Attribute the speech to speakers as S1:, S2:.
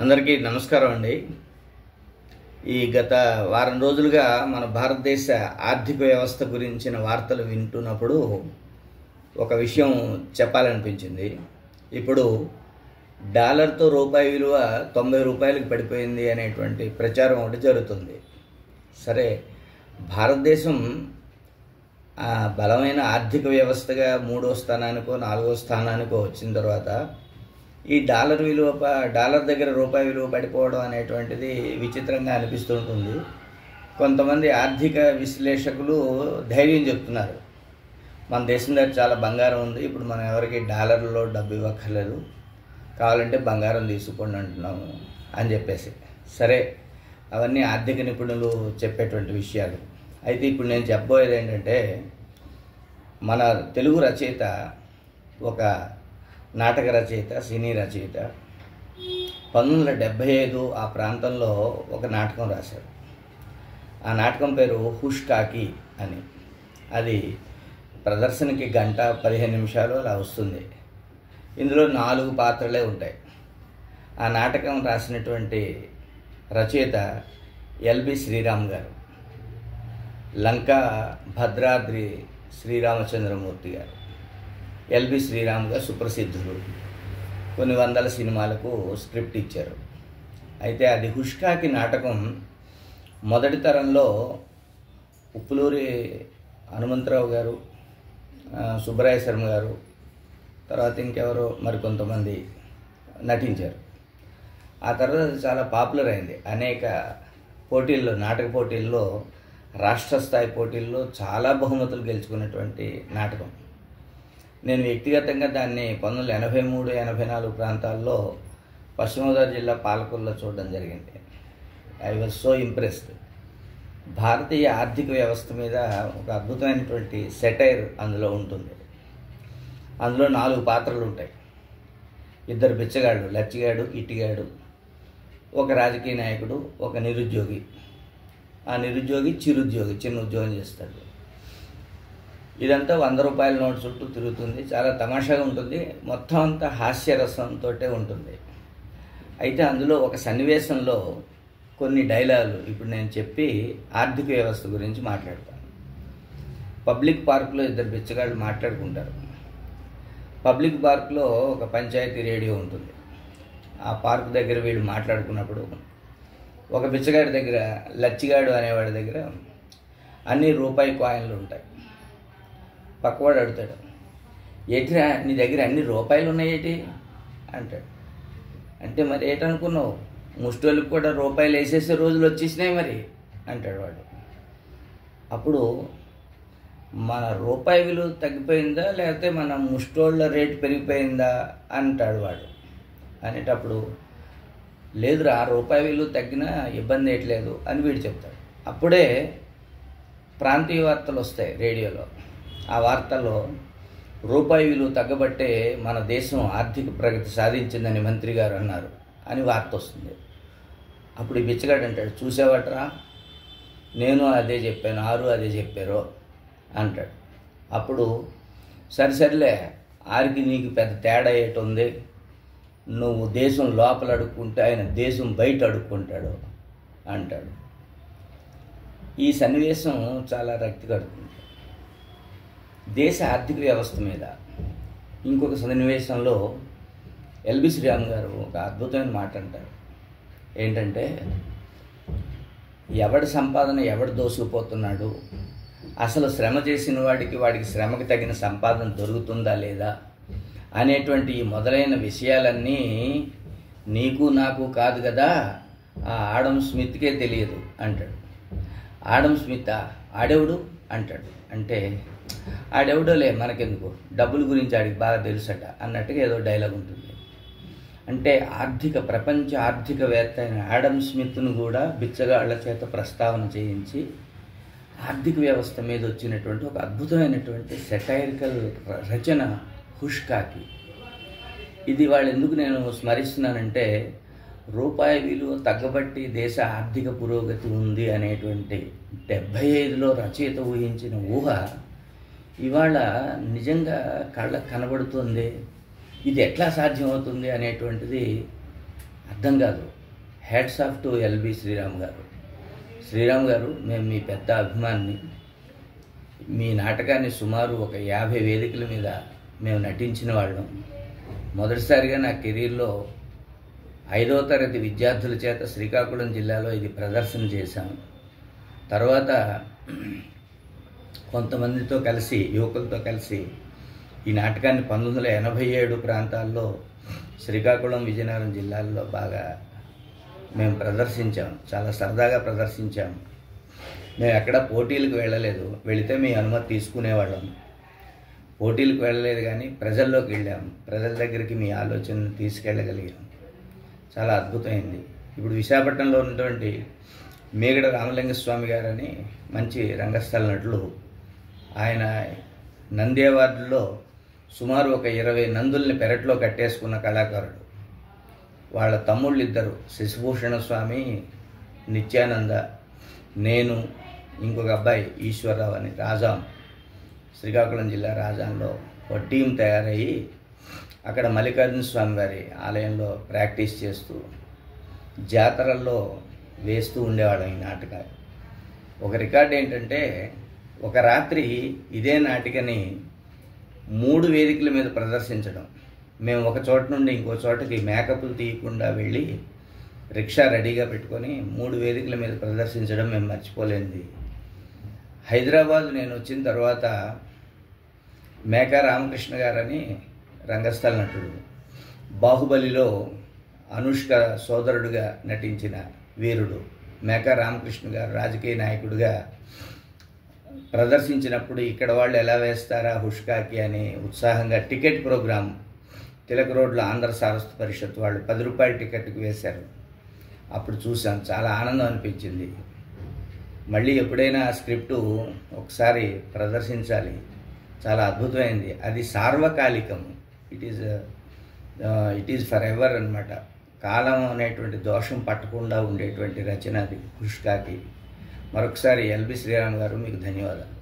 S1: అందరికీ నమస్కారం అండి. ఈ గత వారం రోజులుగా మన భారతదేశ ఆర్థిక వ్యవస్థ గురించిన వార్తలు వింటున్నప్పుడు ఒక విషయం చెప్పాలనిపించింది. ఇప్పుడు డాలర్తో రూపాయి విలువ 90 రూపాయలకు పడిపోయింది అనేటువంటి ప్రచారం ఒకటి జరుగుతుంది. సరే, భారతదేశం బలమైన ఆర్థిక వ్యవస్థగా 3వ స్థానానికో 4వ స్థానానికో వచ్చిన తర్వాత ఈ డాలర్ దగ్గర రూపాయి విలువ పడిపోవడం అనేటువంటిది విచిత్రంగా అనిపిస్తుంటుంది. కొంతమంది ఆర్థిక విశ్లేషకులు ధైర్యం చెప్తున్నారు, మన దేశం దగ్గర చాలా బంగారం ఉంది, ఇప్పుడు మనం ఎవరికి డాలర్లో డబ్బు ఇవ్వక్కర్లేదు, కావాలంటే బంగారం తీసుకోండి అంటున్నాము అని చెప్పేసి. సరే, అవన్నీ ఆర్థిక నిపుణులు చెప్పేటువంటి విషయాలు. అయితే ఇప్పుడు నేను చెప్పబోయేది ఏంటంటే, మన తెలుగు రచయిత, ఒక నాటక రచయిత, సినీ రచయిత 1975 ఆ ప్రాంతంలో ఒక నాటకం రాశారు. ఆ నాటకం పేరు హుష్ కాకి అని. అది ప్రదర్శనకి 1:15 నిమిషాలు అలా వస్తుంది. ఇందులో 4 పాత్రలే ఉంటాయి. ఆ నాటకం రాసినటువంటి రచయిత ఎల్బి శ్రీరామ్ గారు, లంకా భద్రాద్రి శ్రీరామచంద్రమూర్తి గారు. ఎల్బి శ్రీరామ్ గారు సుప్రసిద్ధులు, కొన్ని వందల సినిమాలకు స్క్రిప్ట్ ఇచ్చారు. అయితే అది హుష్ కాకి నాటకం మొదటి తరంలో ఉప్పులూరి హనుమంతరావు గారు, సుబ్బరాయ శర్మ గారు, తర్వాత ఇంకెవరో మరికొంతమంది నటించారు. ఆ తర్వాత చాలా పాపులర్ అయింది. అనేక పోటీల్లో, నాటక పోటీల్లో, రాష్ట్ర స్థాయి పోటీల్లో చాలా బహుమతులు గెలుచుకున్నటువంటి నాటకం. నేను వ్యక్తిగతంగా దాన్ని 1983, 84 ప్రాంతాల్లో పశ్చిమ గోదావరి జిల్లా పాలకొల్లో చూడడం జరిగింది. I was so impressed. భారతీయ ఆర్థిక వ్యవస్థ మీద ఒక అద్భుతమైనటువంటి సెటైర్ అందులో ఉంటుంది. అందులో 4 పాత్రలు ఉంటాయి. 2 బిచ్చగాళ్ళు, లచ్చిగాడు, ఇట్టిగాడు, ఒక రాజకీయ నాయకుడు, ఒక నిరుద్యోగి. ఆ నిరుద్యోగి చిన్న ఉద్యోగం చేస్తాడు. ఇదంతా 100 రూపాయల నోటు చుట్టూ తిరుగుతుంది. చాలా తమాషాగా ఉంటుంది. మొత్తం అంతా హాస్యరసంతో ఉంటుంది. అయితే అందులో ఒక సన్నివేశంలో కొన్ని డైలాగులు ఇప్పుడు నేను చెప్పి ఆర్థిక వ్యవస్థ గురించి మాట్లాడతాను. పబ్లిక్ పార్కులో 2 బిచ్చగాళ్ళు మాట్లాడుకుంటారు. పబ్లిక్ పార్కులో ఒక పంచాయతీ రేడియో ఉంటుంది. ఆ పార్క్ దగ్గర వీళ్ళు మాట్లాడుకున్నప్పుడు ఒక బిచ్చగాడి దగ్గర, లచ్చిగాడు అనేవాడి దగ్గర అన్ని రూపాయి కాయిన్లు ఉంటాయి. పక్కవాడు అడుగుతాడు, ఏటిరా నీ దగ్గర అన్ని రూపాయలు ఉన్నాయేటి అంటాడు. అంటే మరి ఏటనుకున్నావు, ముష్టోళ్ళకి కూడా రూపాయలు వేసేసే రోజులు వచ్చేసినాయి మరి అంటాడు వాడు. అప్పుడు మన రూపాయి విలువ తగ్గిపోయిందా లేకపోతే మన ముష్టోళ్ళ రేటు పెరిగిపోయిందా అంటాడు వాడు. అనేటప్పుడు లేదురా, రూపాయి విలువ తగ్గినా ఇబ్బంది ఏట్లేదు అని వీడు చెప్తాడు. అప్పుడే ప్రాంతీయ వార్తలు వస్తాయి రేడియోలో. ఆ వార్తల్లో రూపాయి విలువ తగ్గబట్టే మన దేశం ఆర్థిక ప్రగతి సాధించిందని మంత్రి గారు అన్నారు అని వార్త వస్తుంది. అప్పుడు ఈ బిచ్చగాడు అంటాడు, చూసావట్రా, నేను అదే చెప్పాను, అదే చెప్పారు అంటాడు. అప్పుడు సరిసరిలే, ఆరికి నీకు పెద్ద తేడా ఏటుంది, నువ్వు దేశం లోపల అడుక్కుంటే ఆయన దేశం బయట అడుక్కుంటాడు అంటాడు. ఈ సన్నివేశం చాలా రక్తి కడుతుంది. దేశ ఆర్థిక వ్యవస్థ మీద ఇంకొక సన్నివేశంలో ఎల్బి శ్రీరామ్ గారు ఒక అద్భుతమైన మాట అంటారు. ఏంటంటే, ఎవడి సంపాదన ఎవడు దోసుకుపోతున్నాడు, అసలు శ్రమ చేసిన వాడికి శ్రమకి తగిన సంపాదన దొరుకుతుందా లేదా అనేటువంటి ఈ మొదలైన విషయాలన్నీ నీకు నాకు కాదు కదా, ఆ ఆడమ్ స్మిత్కే తెలియదు అంటాడు. ఆడమ్ స్మిత్ ఆడెవడు అంటాడు. అంటే ఆడెవడోలే మనకెందుకు, డబ్బుల గురించి ఆడికి బాగా తెలుసట అన్నట్టుగా ఏదో డైలాగ్ ఉంటుంది. అంటే ప్రపంచ ఆర్థికవేత్త అయిన ఆడమ్ స్మిత్ను కూడా బిచ్చగాళ్ల చేత ప్రస్తావన చేయించి ఆర్థిక వ్యవస్థ మీద వచ్చినటువంటి ఒక అద్భుతమైనటువంటి సెటైరికల్ రచన హుష్ కాకి. ఇది వాళ్ళు ఎందుకు నేను స్మరిస్తున్నానంటే, రూపాయి విలువ తగ్గబట్టి దేశ ఆర్థిక పురోగతి ఉంది అనేటువంటి 75లో రచయిత ఊహించిన ఊహ ఇవాళ నిజంగా కళ్ళకు కనబడుతుంది. ఇది ఎట్లా సాధ్యమవుతుంది అనేటువంటిది అర్థం కాదు. Hats off to LB Sriram గారు. శ్రీరామ్ గారు, మేము మీ పెద్ద అభిమాని. మీ నాటకాన్ని సుమారు ఒక 50 వేదికల మీద మేము నటించిన వాళ్ళం. మొదటిసారిగా నా కెరీర్లో 5వ తరగతి విద్యార్థుల చేత శ్రీకాకుళం జిల్లాలో ఇది ప్రదర్శన చేశాము. తర్వాత కొంతమందితో కలిసి, యువకులతో కలిసి ఈ నాటకాన్ని 1987 ప్రాంతాల్లో శ్రీకాకుళం, విజయనగరం జిల్లాల్లో బాగా మేము ప్రదర్శించాము. చాలా సరదాగా ప్రదర్శించాము. మేము ఎక్కడ పోటీలకు వెళ్ళలేదు. వెళితే మీ అనుమతి తీసుకునేవాళ్ళం. పోటీలకు వెళ్ళలేదు, కానీ ప్రజల్లోకి వెళ్ళాము. ప్రజల దగ్గరికి మీ ఆలోచనను తీసుకెళ్ళగలిగాం. చాలా అద్భుతమైంది. ఇప్పుడు విశాఖపట్నంలో ఉన్నటువంటి మేగడ రామలింగస్వామి గారని మంచి రంగస్థల నటులు. ఆయన నంది అవార్డులో సుమారు ఒక 20 నందుల్ని పెరట్లో కట్టేసుకున్న కళాకారుడు. వాళ్ళ తమ్ముళ్ళు ఇద్దరు, శశిభూషణ స్వామి, నిత్యానంద, నేను, ఇంకొక అబ్బాయి ఈశ్వరరావు అని, రాజాం, శ్రీకాకుళం జిల్లా రాజాంలో ఒక టీం తయారయ్యి అక్కడ మల్లికార్జున స్వామి వారి ఆలయంలో ప్రాక్టీస్ చేస్తూ జాతరల్లో వేస్తూ ఉండేవాళ్ళం ఈ నాటకాలు. ఒక రికార్డు ఏంటంటే, ఒక రాత్రి ఇదే నాటికని 3 వేదికల మీద ప్రదర్శించడం. మేము ఒక చోట నుండి ఇంకో చోటకి మేకప్లు తీయకుండా వెళ్ళి రిక్షా రెడీగా పెట్టుకొని 3 వేదికల మీద ప్రదర్శించడం మేము మర్చిపోలేనిది. హైదరాబాద్ నేను వచ్చిన తర్వాత మేకా రామకృష్ణ గారని రంగస్థల నటుడు, బాహుబలిలో అనుష్క సోదరుడుగా నటించిన వీరుడు మేకా రామకృష్ణ గారు రాజకీయ నాయకుడిగా ప్రదర్శించినప్పుడు ఇక్కడ వాళ్ళు ఎలా వేస్తారా హుష్కాకి అని ఉత్సాహంగా టికెట్ ప్రోగ్రాం తిలక్ రోడ్లో ఆంధ్ర సారస్వత పరిషత్ వాళ్ళు 10 రూపాయల టికెట్కి వేశారు. అప్పుడు చూసాం, చాలా ఆనందం అనిపించింది. మళ్ళీ ఎప్పుడైనా ఆ స్క్రిప్టు ఒకసారి ప్రదర్శించాలి. చాలా అద్భుతమైంది. అది సార్వకాలికం. ఇట్ ఈజ్ ఫర్ ఎవర్ అనమాట. కాలం అనేటువంటి దోషం పట్టకుండా ఉండేటువంటి రచన అది హుష్కాకి. మరొకసారి ఎల్బి శ్రీరామ్ గారు, మీకు ధన్యవాదాలు.